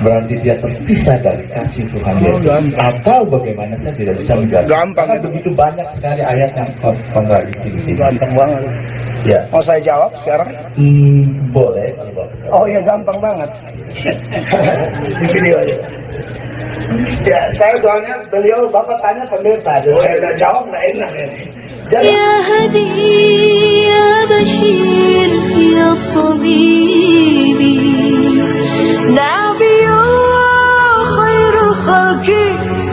berarti dia terpisah dari kasih Tuhan Yesus. Atau bagaimana, saya tidak bisa menjawab. Gampang. Karena begitu banyak sekali ayat yang kontradiksi di sini. Gampang banget. Ya. Mau saya jawab sekarang? Boleh kalau Bapak. Oh ya, gampang banget. Di video aja. Ya, saya soalnya beliau Bapak tanya pendeta aja, saya udah jawab nggak enak ini. Jadi, Ya Hadi ya Bashir ya Tabibi Nabiyullah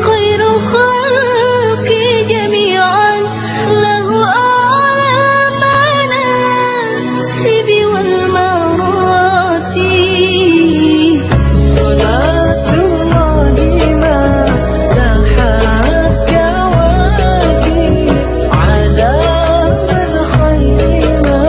khairul khalqi jami'an lahu a'la manasibi wal marati salatullahi ma lahat kawaki ala man khairima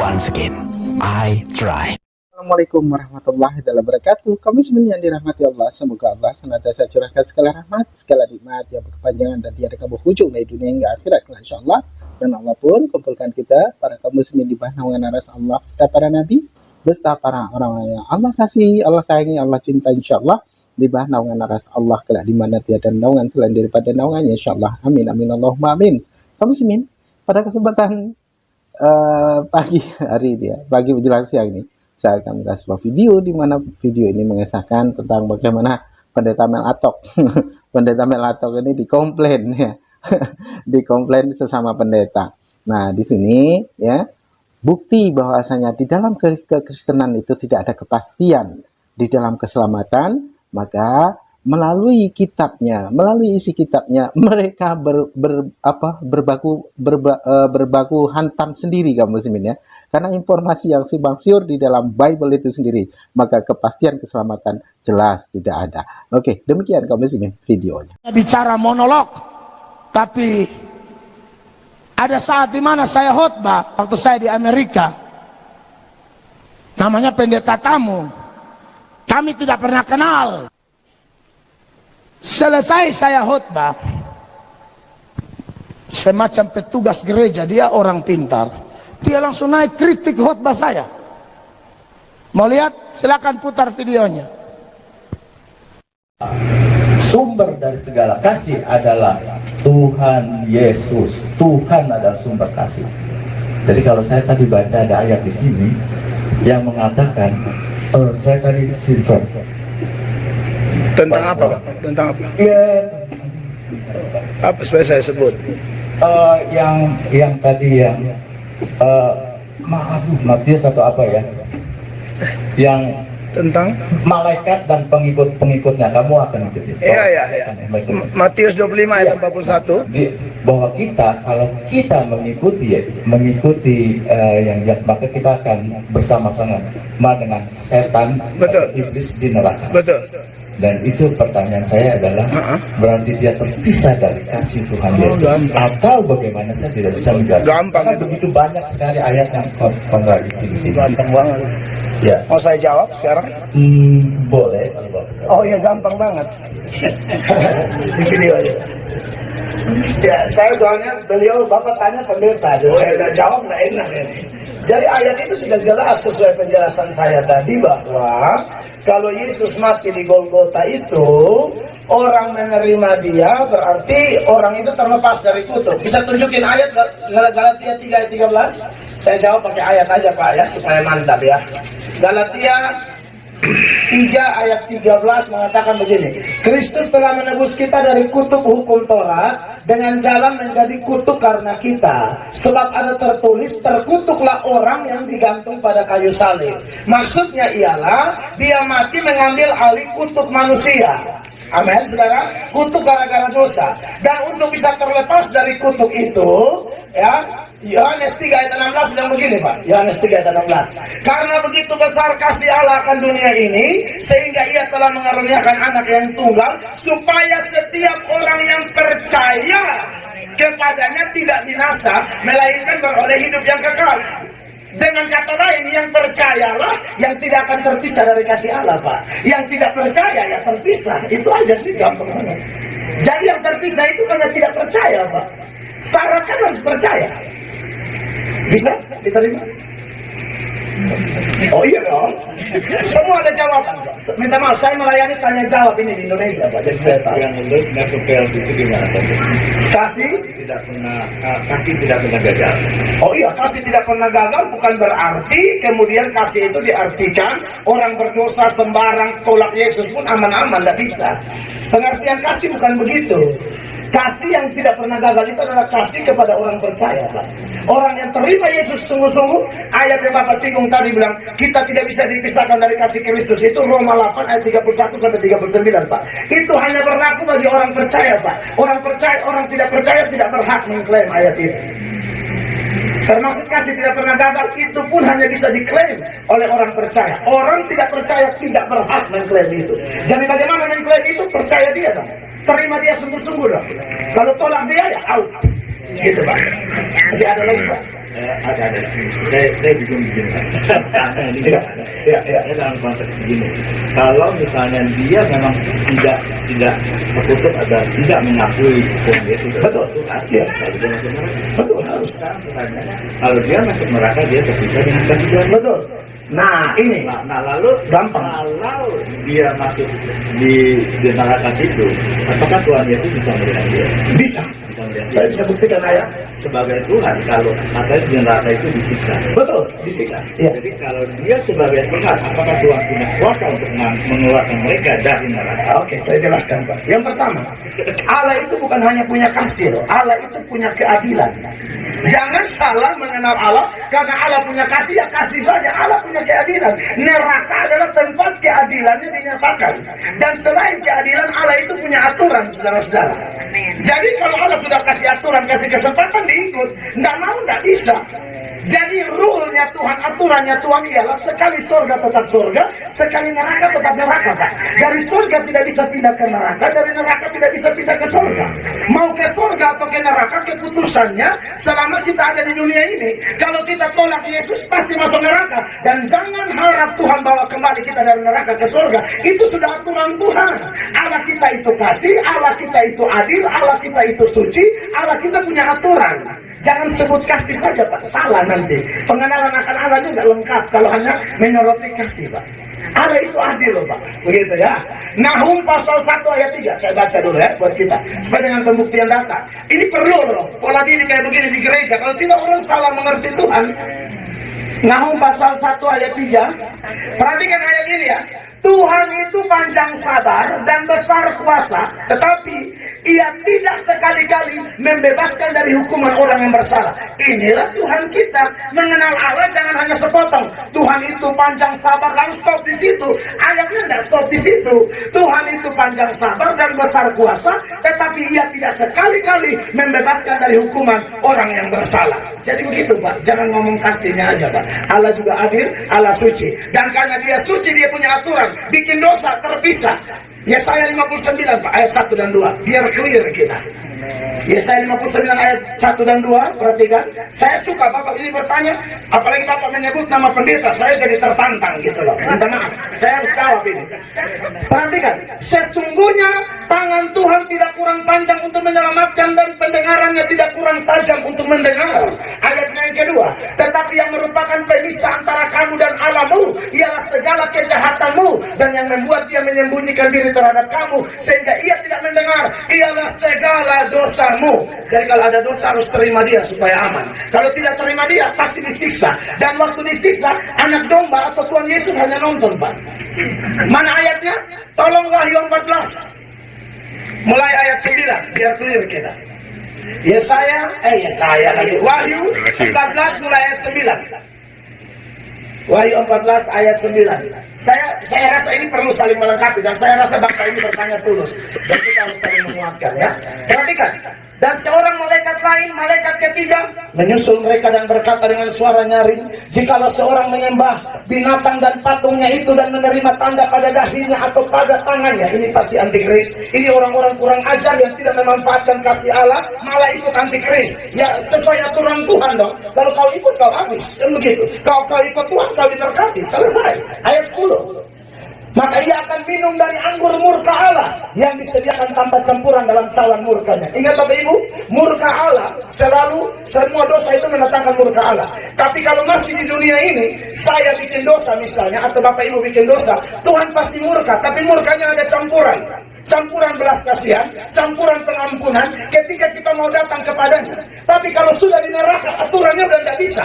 Once again, I try. Assalamualaikum warahmatullahi wabarakatuh. Kaum muslimin yang dirahmati Allah, semoga Allah senantiasa curahkan segala rahmat, segala nikmat yang berkepanjangan dan tiada berhujung dari dunia hingga akhirat, insyaallah. Dan Allah pun kumpulkan kita para kaum muslimin di bawah naungan aras Allah beserta para nabi, beserta para orang-orang yang Allah kasih, Allah sayangi, Allah cinta, insyaallah, di bawah naungan aras Allah kelak di mana tiada naungan selain daripada naungannya, insyaallah. Amin amin Allahumma amin. Kaum muslimin, pada kesempatan pagi hari ini, pagi menjelang siang ini, saya akan mengasih sebuah video di mana video ini mengisahkan tentang bagaimana pendeta Melatok pendeta Melatok ini dikomplain ya dikomplain sesama pendeta. Nah, di sini ya bukti bahwasanya di dalam kekristenan itu tidak ada kepastian di dalam keselamatan, maka melalui kitabnya, melalui isi kitabnya, mereka berbaku hantam sendiri kaum muslimin ya. Karena informasi yang simpang siur di dalam Bible itu sendiri, maka kepastian keselamatan jelas tidak ada. Oke, demikian kaum muslimin videonya. Bicara monolog, tapi ada saat di mana saya khotbah waktu saya di Amerika. Namanya pendeta tamu. Kami tidak pernah kenal. Selesai saya khotbah, semacam petugas gereja, dia orang pintar, dia langsung naik kritik khotbah saya. Mau lihat? Silakan putar videonya. Sumber dari segala kasih adalah Tuhan Yesus. Tuhan adalah sumber kasih. Jadi kalau saya tadi baca ada ayat di sini yang mengatakan, saya tadi silver. Tentang apa, Pak? Tentang apa? Ya, Apa supaya saya sebut? yang tadi yang Matius atau apa ya? Yang Tentang malaikat dan pengikut-pengikutnya kamu akan ikuti. Iya. Matius 25 ayat 41. Bahwa kalau kita mengikuti yang maka kita akan bersama-sama dengan setan, Betul. atau iblis di neraka. Betul. Dan itu pertanyaan saya adalah, berarti dia terpisah dari kasih Tuhan Yesus. Atau bagaimana, saya tidak bisa menjawab. Gampang. Karena begitu banyak sekali ayat yang kontradiksi di sini. Gampang banget. Ya. Mau saya jawab sekarang? Boleh kalau Bapak. Oh ya, gampang banget. Di video aja. Ya, saya soalnya beliau Bapak tanya pendeta aja, saya udah jawab nggak enak ini. Jadi ayat itu sudah jelas sesuai penjelasan saya tadi bahwa kalau Yesus mati di Golgota itu, orang menerima dia berarti orang itu terlepas dari kutuk. Bisa tunjukin ayat Galatia 3 ayat 13? Saya jawab pakai ayat aja Pak ya, supaya mantap ya. Galatia 3 ayat 13 mengatakan begini, Kristus telah menebus kita dari kutuk hukum Taurat dengan jalan menjadi kutuk karena kita. Sebab ada tertulis, terkutuklah orang yang digantung pada kayu salib. Maksudnya ialah dia mati mengambil alih kutuk manusia. Amin, saudara. Kutuk gara-gara dosa. Dan untuk bisa terlepas dari kutuk itu, ya, Yohanes 3 ayat 16 bilang begini Pak. Yohanes 3 ayat 16. Karena begitu besar kasih Allah akan dunia ini, sehingga ia telah mengaruniakan anak yang tunggal, supaya setiap orang yang percaya kepadanya tidak binasa, melainkan beroleh hidup yang kekal. Dengan kata lain, yang percayalah yang tidak akan terpisah dari kasih Allah Pak. Yang tidak percaya ya terpisah. Itu aja sih, gampang banget. Jadi yang terpisah itu karena tidak percaya Pak. Syaratnya harus percaya. Bisa diterima? Oh iya dong. Semua ada jawaban. Minta maaf, saya melayani tanya jawab ini di Indonesia, Pak. Jadi saya tahu. Yang nulis never fails itu gimana Pak? Kasih Kasih tidak pernah gagal. Oh iya, kasih tidak pernah gagal bukan berarti kemudian kasih itu diartikan orang berdosa sembarang tolak Yesus pun aman-aman, tidak bisa. Pengertian kasih bukan begitu. Kasih yang tidak pernah gagal itu adalah kasih kepada orang percaya, Pak. Orang yang terima Yesus sungguh-sungguh, ayat yang Bapak singgung tadi bilang, kita tidak bisa dipisahkan dari kasih Kristus. Itu Roma 8 ayat 31 sampai 39, Pak. Itu hanya berlaku bagi orang percaya, Pak. Orang percaya, orang tidak percaya tidak berhak mengklaim ayat itu. Termasuk kasih tidak pernah gagal, itu pun hanya bisa diklaim oleh orang percaya. Orang tidak percaya tidak berhak mengklaim itu. Jadi bagaimana mengklaim itu? Percaya dia dong. Terima dia sungguh-sungguh dong. Kalau tolak dia ya out. Gitu Pak. Masih ada lagi Pak? Ada. Saya bingung begini. Misalnya ini saya dalam konteks begini. Kalau misalnya dia memang tidak tertutup atau tidak mengakui Tuhan Yesus, Betul. Iya. Kalau dia masuk neraka, Betul. harus sekarang pertanyaannya, kalau dia masuk neraka dia terpisah dengan kasih Tuhan. Betul. Nah ini Nah lalu gampang. kalau dia masuk di neraka situ, apakah Tuhan Yesus bisa melihat dia? Bisa. Bisa melihat Saya dia? bisa buktikan ayat. Sebagai Tuhan, kalau katanya di neraka itu disiksa. Betul. Disiksa. Iya. Jadi kalau dia sebagai Tuhan, apakah Tuhan punya kuasa untuk mengeluarkan mereka dari neraka? Oke, saya jelaskan Pak. Yang pertama, Allah itu bukan hanya punya kasih loh. Allah itu punya keadilan. Jangan salah mengenal Allah. Karena Allah punya kasih, ya kasih saja. Allah punya keadilan. Neraka adalah tempat keadilannya dinyatakan. Dan selain keadilan, Allah itu punya aturan, saudara-saudara. Jadi kalau Allah sudah kasih aturan, kasih kesempatan diikut, nggak mau nggak bisa. Jadi rule-nya Tuhan, aturannya Tuhan ialah sekali surga tetap surga, sekali neraka tetap neraka, Pak. Dari surga tidak bisa pindah ke neraka, dari neraka tidak bisa pindah ke surga. Mau ke surga atau ke neraka, keputusannya selama kita ada di dunia ini. Kalau kita tolak Yesus, pasti masuk neraka. Dan jangan harap Tuhan bawa kembali kita dari neraka ke surga. Itu sudah aturan Tuhan. Allah kita itu kasih, Allah kita itu adil, Allah kita itu suci, Allah kita punya aturan. Jangan sebut kasih saja Pak, salah nanti. Pengenalan akan Allah juga lengkap kalau hanya menyoroti kasih Pak. Allah itu adil loh Pak, begitu ya. Nahum pasal 1 ayat 3, saya baca dulu ya buat kita, supaya dengan pembuktian data. Ini perlu loh, pola diri kayak begini di gereja. Kalau tidak orang salah mengerti Tuhan. Nahum pasal 1 ayat 3, perhatikan ayat ini ya. Tuhan itu panjang sabar dan besar kuasa, tetapi Ia tidak sekali-kali membebaskan dari hukuman orang yang bersalah. Inilah Tuhan kita. Mengenal Allah jangan hanya sepotong. Tuhan itu panjang sabar, lalu stop di situ. Ayatnya tidak stop di situ. Tuhan itu panjang sabar dan besar kuasa, tetapi Ia tidak sekali-kali membebaskan dari hukuman orang yang bersalah. Jadi begitu Pak, jangan ngomong kasihnya aja Pak. Allah juga adil, Allah suci. Dan karena Dia suci, Dia punya aturan. Bikin dosa terpisah. Yesaya 59 Pak, ayat 1 dan 2. Biar clear kita. Yesaya 59 ayat 1 dan 2, perhatikan. Saya suka Bapak ini bertanya, apalagi Bapak menyebut nama pendeta, saya jadi tertantang gitu loh. Minta maaf, saya harus jawab ini. Perhatikan, sesungguhnya tangan Tuhan tidak kurang panjang untuk menyelamatkan dan pendengarannya tidak kurang tajam untuk mendengar. Ayatnya yang kedua, tetapi yang merupakan pemisah antara kamu dan Allahmu ialah segala kejahatanmu, dan yang membuat Dia menyembunyikan diri terhadap kamu sehingga Ia tidak mendengar ialah segala dosamu. Jadi kalau ada dosa harus terima Dia supaya aman. Kalau tidak terima Dia pasti disiksa. Dan waktu disiksa, anak domba atau Tuhan Yesus hanya nonton Pak. Mana ayatnya? Tolong Wahyu 14 mulai ayat 9 biar clear kita. Yesaya lagi. Wahyu 14 mulai ayat 9. Wahyu 14 ayat 9. Saya rasa ini perlu saling melengkapi, dan saya rasa Bapak ini bertanya tulus, dan kita harus saling menguatkan ya. Perhatikan. Dan seorang malaikat lain, malaikat ketiga, menyusul mereka dan berkata dengan suara nyaring, jikalau seorang menyembah binatang dan patungnya itu dan menerima tanda pada dahinya atau pada tangannya, ini pasti antikris. Ini orang-orang kurang ajar yang tidak memanfaatkan kasih Allah, malah ikut antikris. Ya sesuai aturan Tuhan dong. Kalau kau ikut kau habis, kan begitu. Kalau kau ikut Tuhan kau diberkati, selesai. Ayat 10. Maka ia akan minum dari anggur murka Allah, yang disediakan tanpa campuran dalam cawan murkanya. Ingat Bapak Ibu, murka Allah selalu, semua dosa itu mendatangkan murka Allah. Tapi kalau masih di dunia ini, saya bikin dosa misalnya, atau Bapak Ibu bikin dosa, Tuhan pasti murka, tapi murkanya ada campuran. Campuran belas kasihan, campuran pengampunan ketika kita mau datang kepadanya. Tapi kalau sudah di neraka, aturannya udah tidak bisa.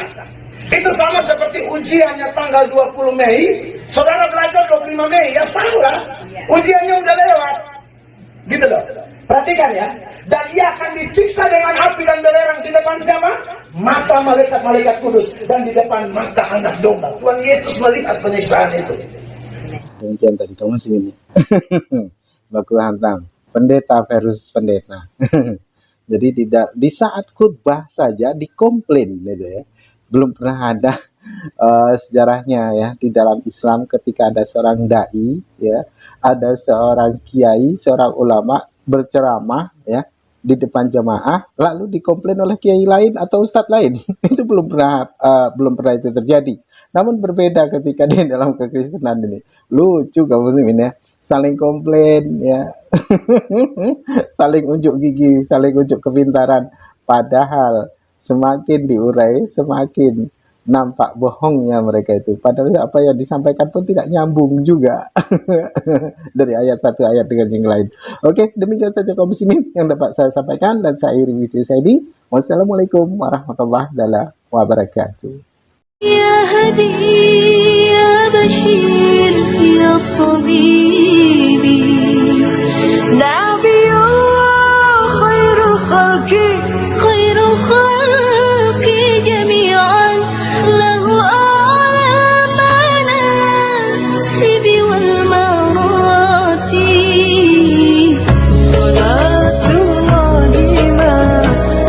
Itu sama seperti ujiannya tanggal 20 Mei, saudara belajar 25 Mei, ya salah. Ujiannya udah lewat. Gitu loh. Perhatikan ya. Dan ia akan disiksa dengan api dan belerang di depan siapa? Mata malaikat-malaikat kudus dan di depan mata anak domba. Tuhan Yesus melihat penyiksaan itu. Demikian tadi kamu sini. Baku hantam, pendeta versus pendeta. Jadi di saat khutbah saja dikomplain gitu ya. Belum pernah ada sejarahnya ya di dalam Islam ketika ada seorang dai ya, ada seorang kiai, seorang ulama berceramah ya di depan jemaah lalu dikomplain oleh kiai lain atau ustadz lain. Itu belum pernah itu terjadi. Namun berbeda ketika di dalam kekristenan ini. Lucu kamu muslimin ya. Saling komplain ya, saling unjuk gigi, saling unjuk kepintaran. Padahal semakin diurai, semakin nampak bohongnya mereka itu. Padahal apa yang disampaikan pun tidak nyambung juga dari ayat satu ayat dengan yang lain. Oke, demikian saja kaum muslimin yang dapat saya sampaikan dan saya akhiri video saya ini. Wassalamualaikum warahmatullahi wabarakatuh. يا هدي يا بشير يا طبيب نبي خير خلق جميعا له أعلى المناسب والمراتب صلاة الله ما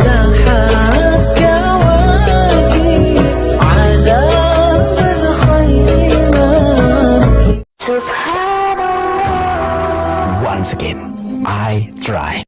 لاحت كواكب على من خير ما سبحان Once again, I try.